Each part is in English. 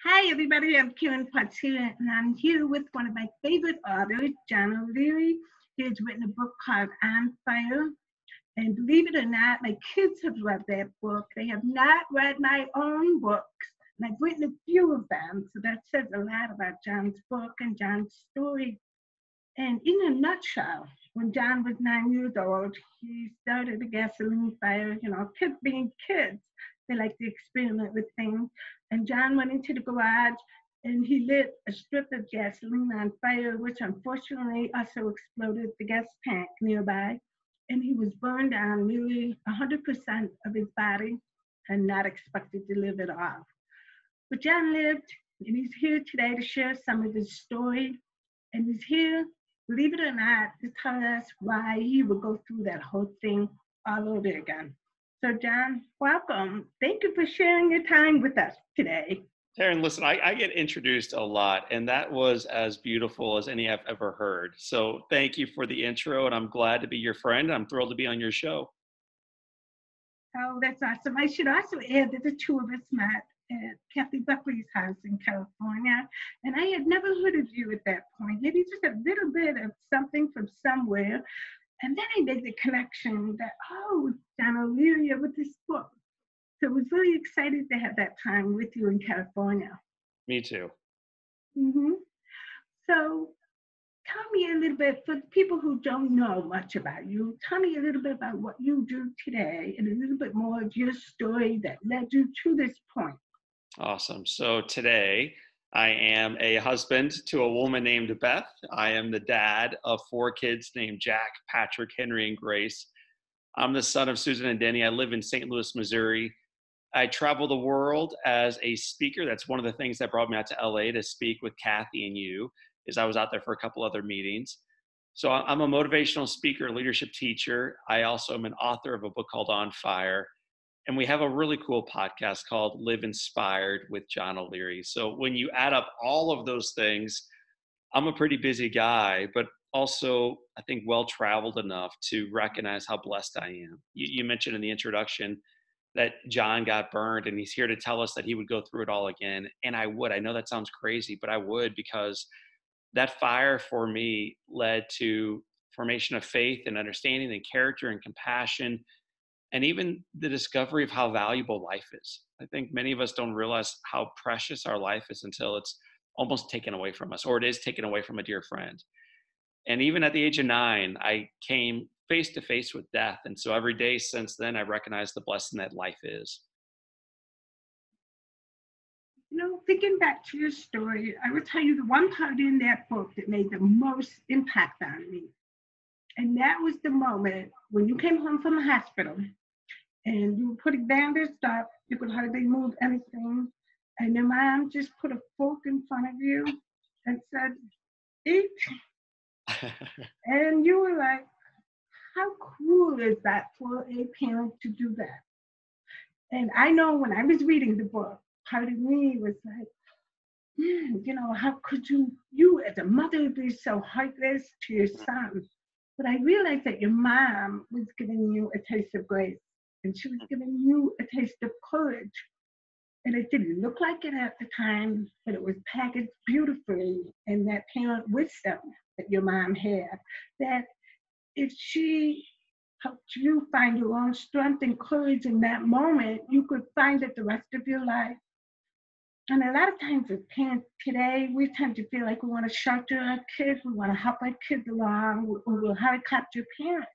Hi, everybody. I'm Karen Potts here, and I'm here with one of my favorite authors, John O'Leary. He has written a book called On Fire. And believe it or not, my kids have read that book. They have not read my own books, and I've written a few of them. So that says a lot about John's book and John's story. And in a nutshell, when John was 9 years old, he started a gasoline fire. Kids being kids, they like to experiment with things. And John went into the garage and he lit a strip of gasoline on fire, which unfortunately also exploded the gas tank nearby. And he was burned down nearly 100% of his body and not expected to live at all. But John lived, and he's here today to share some of his story. And he's here, believe it or not, to tell us why he would go through that whole thing all over again. So, John, welcome. Thank you for sharing your time with us today. Taryn, listen, I get introduced a lot, and that was as beautiful as any I've ever heard. So thank you for the intro, and I'm glad to be your friend. I'm thrilled to be on your show. Oh, that's awesome. I should also add that the two of us met at Kathy Buckley's house in California, and I had never heard of you at that point. Maybe just a little bit of something from somewhere. And then I made the connection that, oh, John O'Leary with this book. So I was really excited to have that time with you in California. Me too. hmm So tell me a little bit, for the people who don't know much about you, tell me a little bit about what you do today and a little bit more of your story that led you to this point. Awesome. So today, I am a husband to a woman named Beth. I am the dad of four kids named Jack, Patrick, Henry, and Grace. I'm the son of Susan and Denny. I live in St. Louis, Missouri. I travel the world as a speaker. That's one of the things that brought me out to LA to speak with Kathy and you, is I was out there for a couple other meetings. So I'm a motivational speaker, leadership teacher. I also am an author of a book called On Fire. And we have a really cool podcast called Live Inspired with John O'Leary. So when you add up all of those things, I'm a pretty busy guy, but also I think well-traveled enough to recognize how blessed I am. You mentioned in the introduction that John got burned, and he's here to tell us that he would go through it all again. And I would. I know that sounds crazy, but I would, because that fire for me led to formation of faith and understanding and character and compassion, and even the discovery of how valuable life is. I think many of us don't realize how precious our life is until it's almost taken away from us, or it is taken away from a dear friend. And even at the age of 9, I came face to face with death. And so every day since then, I recognize the blessing that life is. Thinking back to your story, I would tell you the one part in that book that made the most impact on me. And that was the moment when you came home from the hospital and you were putting bandaged up, you could hardly move anything, and your mom just put a fork in front of you and said, eat. And you were like, how cool is that for a parent to do that? And I know when I was reading the book, part of me was like, how could you as a mother be so heartless to your son? But I realized that your mom was giving you a taste of grace, and she was giving you a taste of courage. And it didn't look like it at the time, but it was packaged beautifully in that parent wisdom that your mom had, that if she helped you find your own strength and courage in that moment, you could find it the rest of your life. And a lot of times as parents today, we tend to feel like we want to shelter our kids, we want to help our kids along, or we're helicopter parents.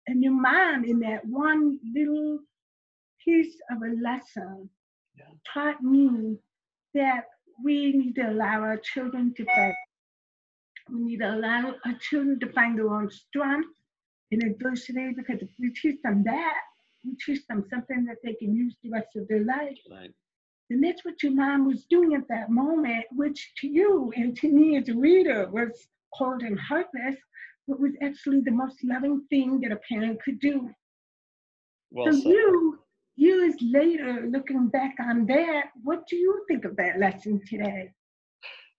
And your mom, in that one little piece of a lesson, taught me that we need to allow our children to fight. We need to allow our children to find their own strength in adversity, because if we teach them that, we teach them something that they can use the rest of their life. Right. And that's what your mom was doing at that moment, which to you and to me as a reader was cold and heartless, but was actually the most loving thing that a parent could do. Well So said. you, years later, looking back on that, what do you think of that lesson today?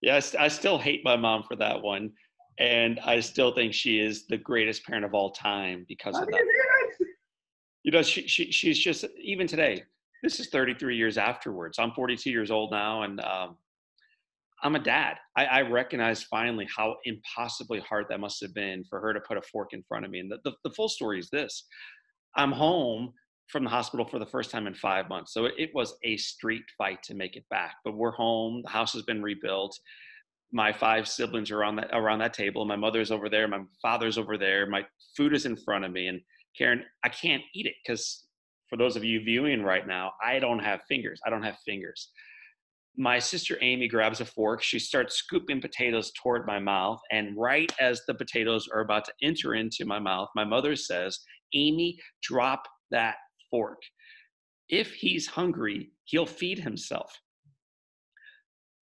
Yes, I still hate my mom for that one. And I still think she is the greatest parent of all time because Oh, of that. it is. She's just, even today, This is 33 years afterwards. I'm 42 years old now, and I'm a dad. I recognize finally how impossibly hard that must have been for her to put a fork in front of me. And the full story is this: I'm home from the hospital for the first time in 5 months. So it was a street fight to make it back. But we're home. The house has been rebuilt. My five siblings are around that table. My mother's over there. My father's over there. My food is in front of me. And Karen, I can't eat it because for those of you viewing right now, I don't have fingers. I don't have fingers. My sister Amy grabs a fork. She starts scooping potatoes toward my mouth. And right as the potatoes are about to enter into my mouth, my mother says, Amy, drop that fork. If he's hungry, he'll feed himself.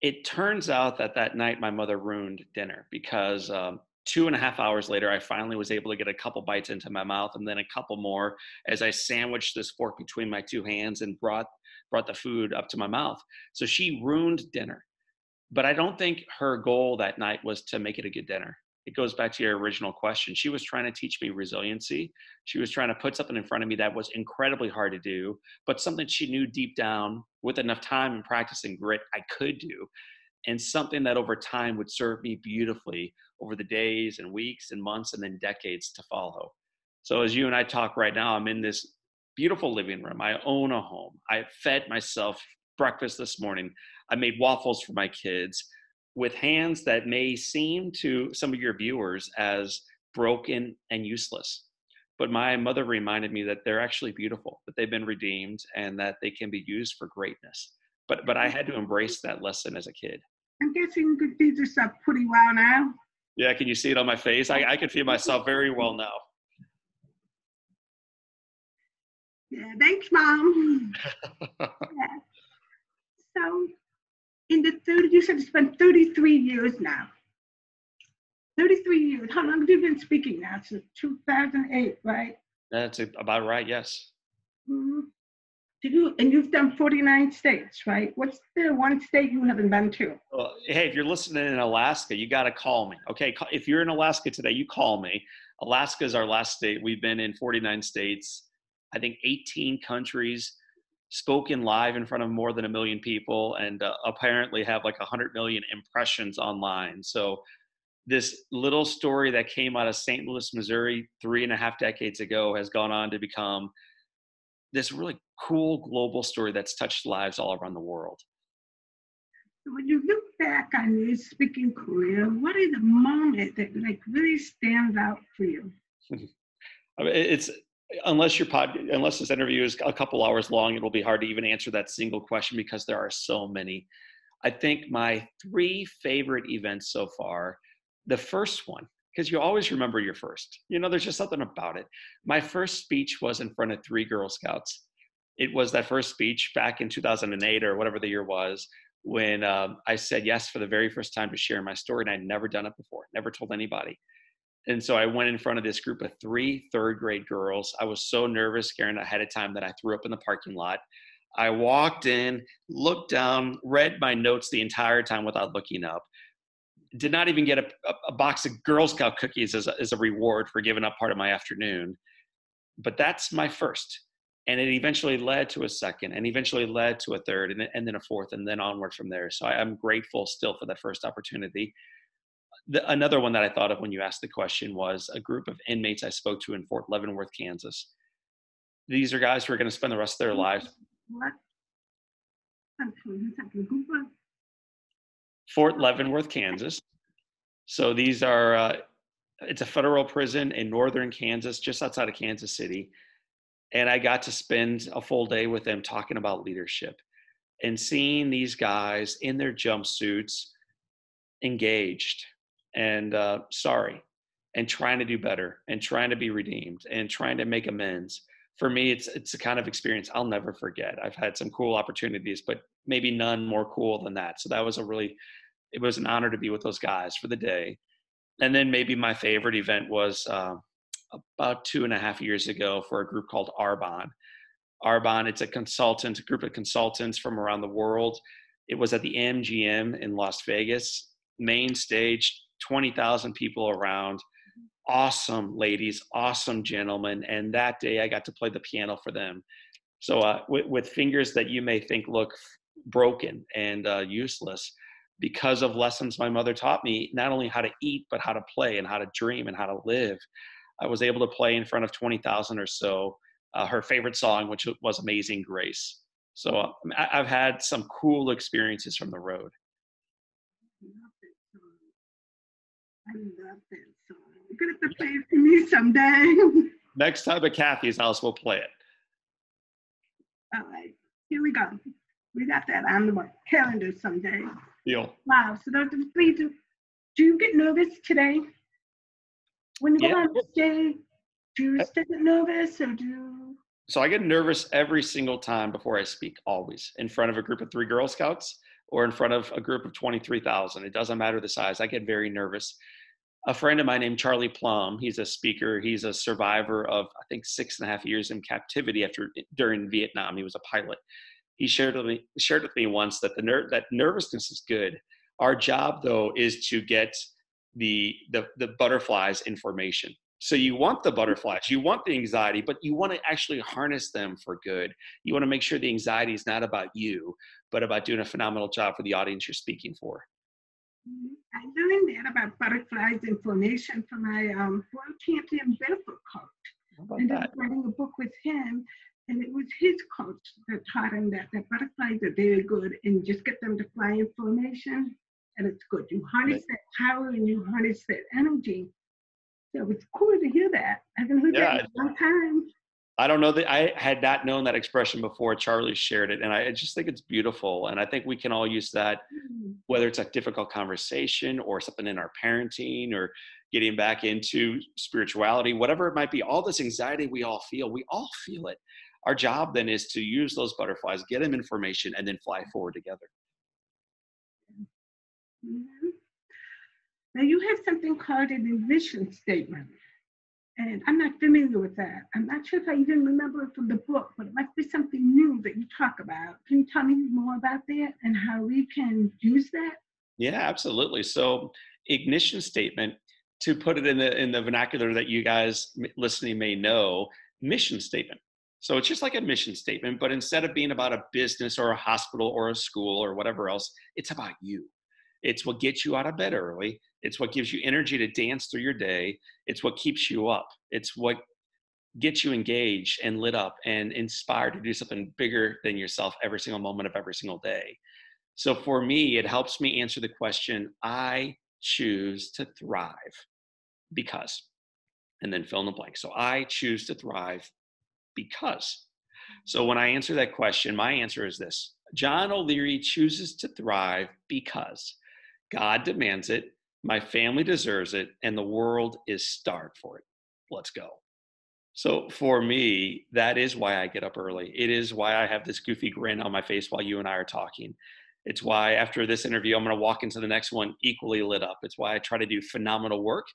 It turns out that that night my mother ruined dinner because 2.5 hours later, I finally was able to get a couple bites into my mouth and then a couple more as I sandwiched this fork between my two hands and brought the food up to my mouth. So she ruined dinner. But I don't think her goal that night was to make it a good dinner. It goes back to your original question. She was trying to teach me resiliency. She was trying to put something in front of me that was incredibly hard to do, but something she knew deep down with enough time and practice and grit I could do, and something that over time would serve me beautifully over the days and weeks and months and then decades to follow. So as you and I talk right now, I'm in this beautiful living room. I own a home. I fed myself breakfast this morning. I made waffles for my kids with hands that may seem to some of your viewers as broken and useless. But my mother reminded me that they're actually beautiful, that they've been redeemed, and that they can be used for greatness. But I had to embrace that lesson as a kid. I'm guessing you could feed yourself pretty well now. Yeah, can you see it on my face? I can feel myself very well now. Yeah, thanks, Mom. Yeah. So, in the 30, you said it's been 33 years now. 33 years. How long have you been speaking now? Since 2008, right? That's about right, yes. Mm-hmm. And you've done 49 states, right? What's the one state you haven't been to? Well, hey, if you're listening in Alaska, you got to call me. Okay, if you're in Alaska today, you call me. Alaska is our last state. We've been in 49 states, I think 18 countries, spoken live in front of more than 1 million people, and apparently have like 100 million impressions online. So this little story that came out of St. Louis, Missouri 3.5 decades ago has gone on to become this really cool global story that's touched lives all around the world. When you look back on your speaking career, what is the moment that like really stands out for you? I mean, it's unless this interview is a couple hours long, it'll be hard to even answer that single question because there are so many. I think my 3 favorite events so far, the first one, because you always remember your first. You know, there's just something about it. My first speech was in front of 3 Girl Scouts. It was that first speech back in 2008 or whatever the year was when I said yes for the very first time to share my story, and I'd never done it before, never told anybody. And so I went in front of this group of 3 third-grade girls. I was so nervous, Karen, ahead of time that I threw up in the parking lot. I walked in, looked down, read my notes the entire time without looking up. Did not even get a box of Girl Scout cookies as a reward for giving up part of my afternoon. But that's my first. And it eventually led to a second and eventually led to a third and then a fourth and then onward from there. So I'm grateful still for that first opportunity. Another one that I thought of when you asked the question was a group of inmates I spoke to in Fort Leavenworth, Kansas. These are guys who are going to spend the rest of their lives. What? Fort Leavenworth, Kansas. So these are, it's a federal prison in northern Kansas, just outside of Kansas City. And I got to spend a full day with them talking about leadership and seeing these guys in their jumpsuits engaged and sorry and trying to do better and trying to be redeemed and trying to make amends. For me, it's a kind of experience I'll never forget. I've had some cool opportunities, but maybe none more cool than that. So that was it was an honor to be with those guys for the day. And then maybe my favorite event was about 2.5 years ago for a group called Arbonne. Arbonne, it's a group of consultants from around the world. It was at the MGM in Las Vegas, main stage, 20,000 people around, awesome ladies, awesome gentlemen. And that day I got to play the piano for them. So with fingers that you may think look broken and useless, because of lessons my mother taught me, not only how to eat, but how to play and how to dream and how to live, I was able to play in front of 20,000 or so, her favorite song, which was Amazing Grace. So I've had some cool experiences from the road. Love that song. I love that song. You're gonna have to play it for me someday. Next time at Kathy's house, we'll play it. All right, here we go. We got that on the calendar someday. Deal. Wow. So those are the three. Do you get nervous today when you go Yeah. on stage? Do you still get nervous, or do you? So I get nervous every single time before I speak, always, in front of a group of 3 Girl Scouts or in front of a group of 23,000. It doesn't matter the size. I get very nervous. A friend of mine named Charlie Plum, he's a speaker. He's a survivor of, I think, 6.5 years in captivity during Vietnam. He was a pilot. He shared with me once that that nervousness is good. Our job, though, is to get the butterflies information. So you want the butterflies, you want the anxiety, but you want to actually harness them for good. You want to make sure the anxiety is not about you, but about doing a phenomenal job for the audience you're speaking for. I learned that about butterflies information from my world champion barefoot coach. How about And I that? was writing a book with him, and it was his coach that taught him that butterflies are very good, and just get them to fly in formation, and it's good. You harness that power and you harness that energy. So it's cool to hear that. I haven't heard that Yeah, in a long time. I don't know that I had not known that expression before. Charlie shared it, and I just think it's beautiful. And I think we can all use that, whether it's a difficult conversation or something in our parenting or getting back into spirituality, whatever it might be. All this anxiety we all feel it. Our job then is to use those butterflies, get them information, and then fly forward together. Mhm. Now you have something called an vision statement. And I'm not familiar with that. I'm not sure if I even remember it from the book, but it must be something new that you talk about. Can you tell me more about that and how we can use that? Yeah, absolutely. So ignition statement, to put it in the vernacular that you guys listening may know, mission statement. So it's just like a mission statement, but instead of being about a business or a hospital or a school or whatever else, it's about you. It's what gets you out of bed early. It's what gives you energy to dance through your day. It's what keeps you up. It's what gets you engaged and lit up and inspired to do something bigger than yourself every single moment of every single day. So for me, it helps me answer the question, I choose to thrive because, and then fill in the blank. So I choose to thrive because. So when I answer that question, my answer is this: John OLeary chooses to thrive because God demands it, my family deserves it, and the world is starved for it. Let's go. So for me, that is why I get up early. It is why I have this goofy grin on my face while you and I are talking. It's why after this interview, I'm going to walk into the next one equally lit up. It's why I try to do phenomenal work,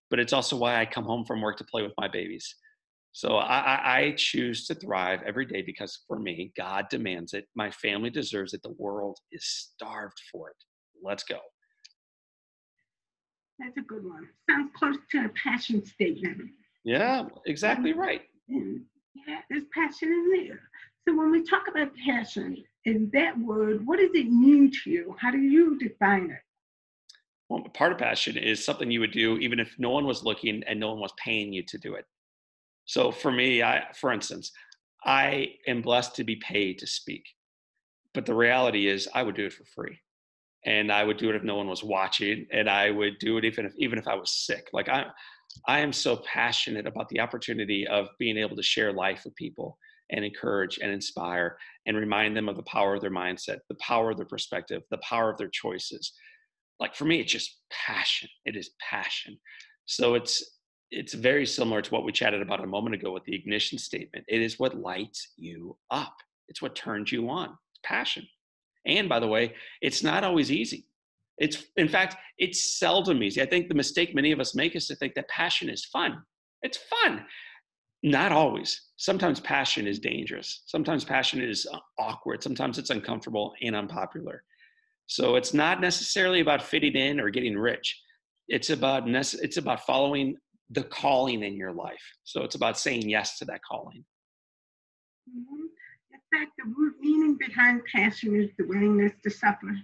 but it's also why I come home from work to play with my babies. So I choose to thrive every day because for me, God demands it. My family deserves it. The world is starved for it. Let's go. That's a good one. Sounds close to a passion statement. Yeah, exactly right. And yeah, there's passion in there. So when we talk about passion, in that word, what does it mean to you? How do you define it? Well, part of passion is something you would do even if no one was looking and no one was paying you to do it. So for me, for instance, I am blessed to be paid to speak, but the reality is I would do it for free. And I would do it if no one was watching, and I would do it even if I was sick. Like I am so passionate about the opportunity of being able to share life with people and encourage and inspire and remind them of the power of their mindset, the power of their perspective, the power of their choices. Like for me, it's just passion. It is passion. So it's very similar to what we chatted about a moment ago with the ignition statement. It is what lights you up. It's what turns you on. It's passion. And by the way, it's not always easy. In fact, it's seldom easy. I think the mistake many of us make is to think that passion is fun. It's fun. Not always. Sometimes passion is dangerous. Sometimes passion is awkward. Sometimes it's uncomfortable and unpopular. So it's not necessarily about fitting in or getting rich. It's about following the calling in your life. So it's about saying yes to that calling. Mhm. fact, the root meaning behind passion is the willingness to suffer.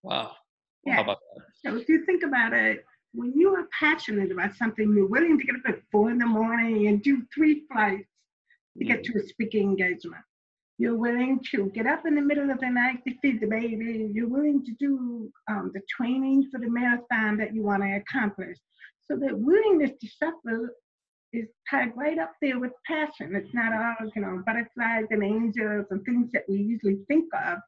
Wow. Well, how Yeah. about that? So if you think about it, when you are passionate about something, you're willing to get up at 4 a.m. and do 3 flights to get Mhm. to a speaking engagement. You're willing to get up in the middle of the night to feed the baby. You're willing to do the training for the marathon that you want to accomplish. So that willingness to suffer is tied right up there with passion. It's not all, butterflies and angels and things that we usually think of,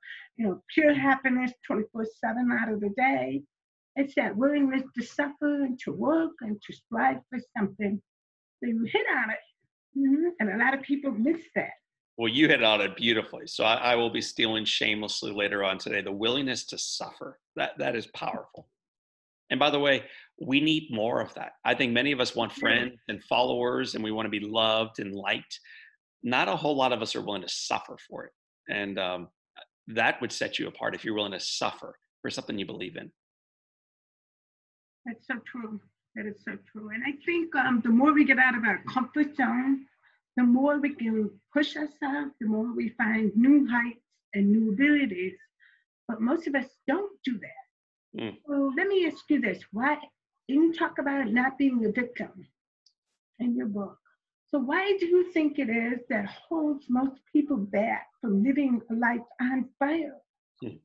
pure happiness 24/7 out of the day. It's that willingness to suffer and to work and to strive for something. So you hit on it. And a lot of people miss that. Well, you hit on it beautifully. So I will be stealing shamelessly later on today. The willingness to suffer. That is powerful. And by the way, we need more of that. I think many of us want Yeah. friends and followers, and we want to be loved and liked. Not a whole lot of us are willing to suffer for it. And that would set you apart if you're willing to suffer for something you believe in. That's so true. That is so true. And I think the more we get out of our comfort zone, the more we can push ourselves, the more we find new heights and new abilities. But most of us don't do that. Mm. So let me ask you this. Why you talk about not being a victim in your book? So why do you think it is that holds most people back from living a life on fire? Hmm.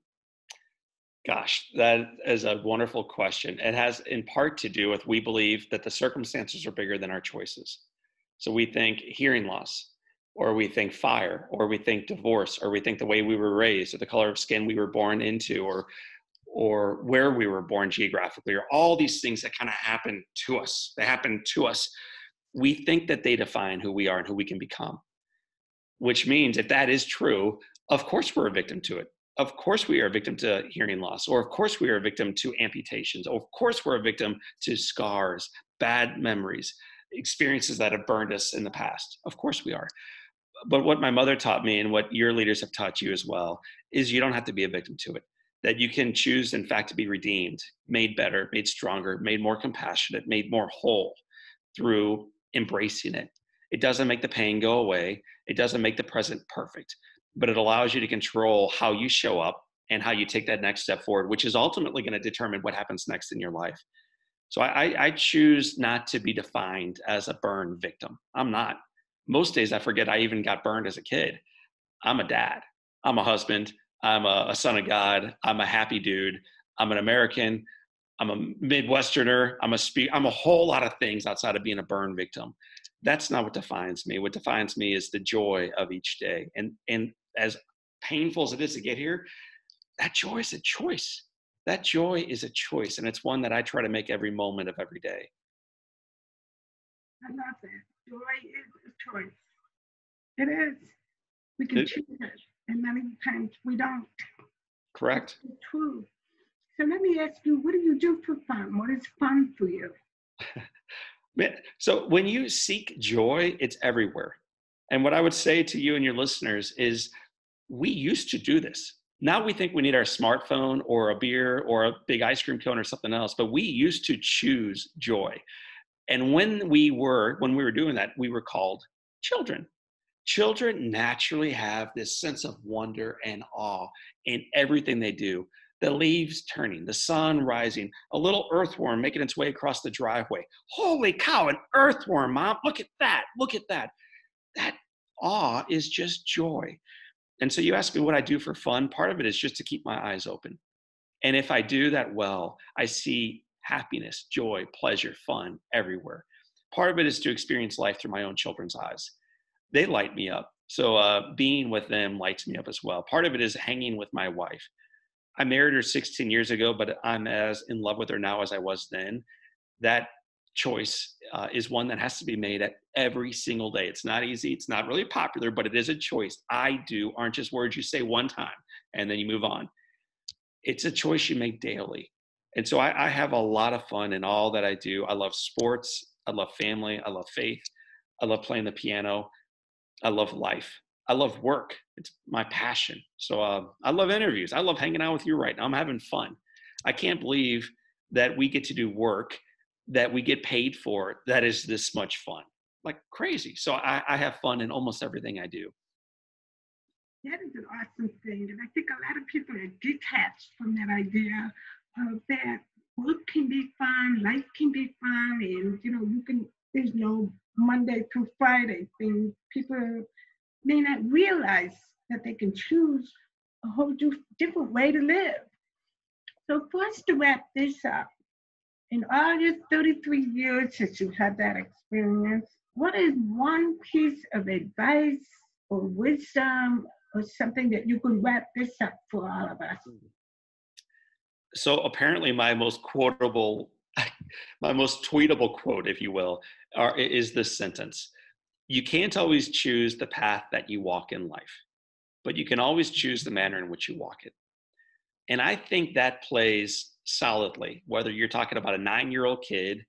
Gosh, that is a wonderful question. It has in part to do with we believe that the circumstances are bigger than our choices. So we think hearing loss, or we think fire, or we think divorce, or we think the way we were raised, or the color of skin we were born into, or where we were born geographically, or all these things that kind of happen to us. They happen to us. We think that they define who we are and who we can become, which means if that is true, of course we're a victim to it. Of course we are a victim to hearing loss, or of course we are a victim to amputations, or of course we're a victim to scars, bad memories, experiences that have burned us in the past. Of course we are. But what my mother taught me and what your leaders have taught you as well is you don't have to be a victim to it. That you can choose, in fact, to be redeemed, made better, made stronger, made more compassionate, made more whole through embracing it. It doesn't make the pain go away. It doesn't make the present perfect, but it allows you to control how you show up and how you take that next step forward, which is ultimately going to determine what happens next in your life. So I choose not to be defined as a burn victim. I'm not. Most days I forget I even got burned as a kid. I'm a dad. I'm a husband. I'm a son of God. I'm a happy dude. I'm an American. I'm a Midwesterner. I'm a whole lot of things outside of being a burn victim. That's not what defines me. What defines me is the joy of each day. And as painful as it is to get here, that joy is a choice. That joy is a choice. And it's one that I try to make every moment of every day. I love that. Joy is a choice. It is. We can It- choose it, and many times we don't. correct. It's true. So let me ask you, what do you do for fun? What is fun for you? So when you seek joy, it's everywhere. And what I would say to you and your listeners is we used to do this. Now we think we need our smartphone or a beer or a big ice cream cone or something else, but we used to choose joy. And when we were doing that, we were called children. Children naturally have this sense of wonder and awe in everything they do. The leaves turning, the sun rising, a little earthworm making its way across the driveway. Holy cow, an earthworm, Mom. Look at that. Look at that. That awe is just joy. And so you ask me what I do for fun. Part of it is just to keep my eyes open. And if I do that well, I see happiness, joy, pleasure, fun everywhere. Part of it is to experience life through my own children's eyes. They light me up. So being with them lights me up as well. Part of it is hanging with my wife. I married her 16 years ago, but I'm as in love with her now as I was then. That choice is one that has to be made at every single day. It's not easy. It's not really popular, but it is a choice. I do aren't just words you say one time and then you move on. It's a choice you make daily. And so I have a lot of fun in all that I do. I love sports. I love family. I love faith. I love playing the piano. I love life. I love work. It's my passion. So I love interviews. I love hanging out with you right now. I'm having fun. I can't believe that we get to do work that we get paid for that is this much fun. Like crazy. So I have fun in almost everything I do. That is an awesome thing. And I think a lot of people are detached from that idea of that work can be fun, life can be fun, and you can, there's no Monday through Friday thing. People may not realize that they can choose a whole different way to live. So for us to wrap this up, in all your 33 years that you've had that experience, what is one piece of advice or wisdom or something that you can wrap this up for all of us? So apparently my most quotable, my most tweetable quote, if you will, is this sentence. You can't always choose the path that you walk in life, but you can always choose the manner in which you walk it. And I think that plays solidly, whether you're talking about a 9-year-old kid,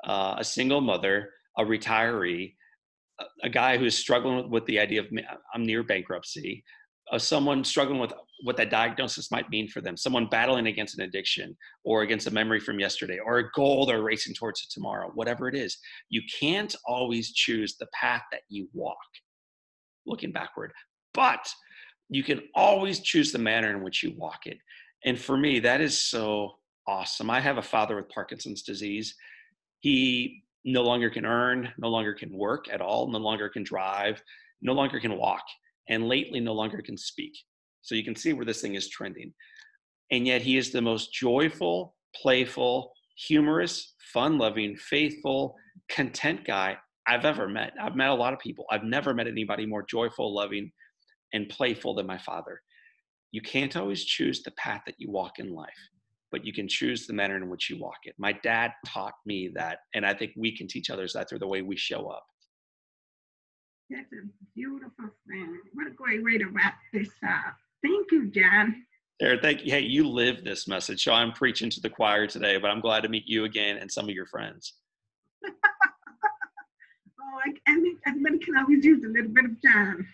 a single mother, a retiree, a guy who's struggling with the idea of I'm near bankruptcy, someone struggling with what that diagnosis might mean for them, someone battling against an addiction or against a memory from yesterday or a goal they're racing towards tomorrow, whatever it is. You can't always choose the path that you walk looking backward, but you can always choose the manner in which you walk it. And for me, that is so awesome. I have a father with Parkinson's disease. He no longer can earn, no longer can work at all, no longer can drive, no longer can walk, and lately no longer can speak. So you can see where this thing is trending. And yet he is the most joyful, playful, humorous, fun-loving, faithful, content guy I've ever met. I've met a lot of people. I've never met anybody more joyful, loving, and playful than my father. You can't always choose the path that you walk in life, but you can choose the manner in which you walk it. My dad taught me that, and I think we can teach others that through the way we show up. That's a beautiful thing. What a great way to wrap this up. Thank you, John. Aaron, thank you. Hey, you live this message, so I'm preaching to the choir today, but I'm glad to meet you again and some of your friends. Oh, I think everybody can always use a little bit of John.